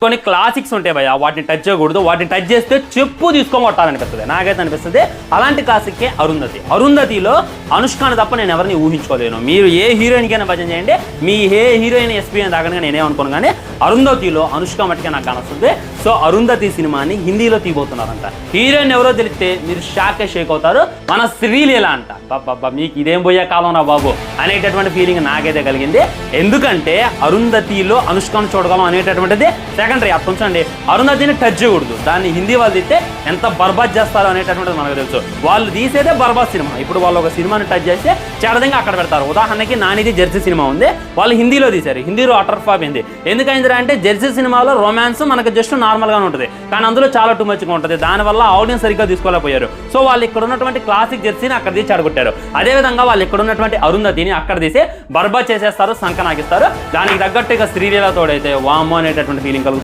కొన్ని క్లాసిక్స్ ఉంటాయి భయ, వాటిని టచ్ చేయకూడదు, వాటిని టచ్ చేస్తే చెప్పు తీసుకొని కొట్టాలనిపిస్తుంది. నాకైతే అనిపిస్తుంది అలాంటి క్లాసిక్కే అరుంధతి. అరుంధతిలో అనుష్కాని తప్ప నేను ఎవరిని ఊహించుకోలేను. మీరు ఏ హీరోయిన్కైనా భజన చేయండి, మీ ఏ హీరోయిన్ ఎస్పీఎన్ దాకా నేనేమనుకోను, కానీ అరుంధతిలో అనుష్క మట్టుకే నాకు కానొస్తుంది. సో అరుంధతి సినిమాని హిందీలో తీయబోతున్నారంట. హీరోయిన్ ఎవరో తెలిస్తే మీరు షేక్ అవుతారు. మన శ్రీలీల అంట. బాబా మీకు ఇదేం పోయే కాలం రా బాబు అనేటటువంటి ఫీలింగ్ నాకైతే కలిగింది. ఎందుకంటే అరుంధతిలో అనుష్కను చూడగలం అనేటటువంటిది సెకండరీ. అటు ఉంచండి, అరుంధతిని టచ్ చేయకూడదు. దాన్ని హిందీ వాళ్ళు తీస్తే ఎంత బర్బాద్ చేస్తారో అనేటటువంటిది మనకు తెలుసు. వాళ్ళు తీసేదే బర్బాద్ సినిమా. ఇప్పుడు వాళ్ళు ఒక సినిమాని టచ్ చేస్తే చెడదంగా అక్కడ పెడతారు. ఉదాహరణకి నానిది జెర్సీ సినిమా ఉంది, వాళ్ళు హిందీలో తీశారు. హిందీలో అటర్ ఫ్లాప్ అయింది. ఎందుకైందిరా అంటే జెర్సీ సినిమాలో రొమాన్స్ మనకు జస్ట్ నార్మల్గానే ఉంటుంది, కానీ అందులో చాలా టూ మచ్గా ఉంటుంది. దానివల్ల ఆడియన్స్ సరిగ్గా తీసుకోలేకపోయారు. సో వాళ్ళు ఇక్కడ ఉన్నటువంటి క్లాసిక్ జెర్సీని అక్కడ తీసి చెడగొట్టారు. అదేవిధంగా వాళ్ళు ఇక్కడ ఉన్నటువంటి అరుంధతిని అక్కడ తీసి బర్బాద్ చేసేస్తారు, సంకనాగిస్తారు. దానికి తగ్గట్టుగా శ్రీలీల తోడైతే వామ్మో అనేటటువంటి ఫీలింగ్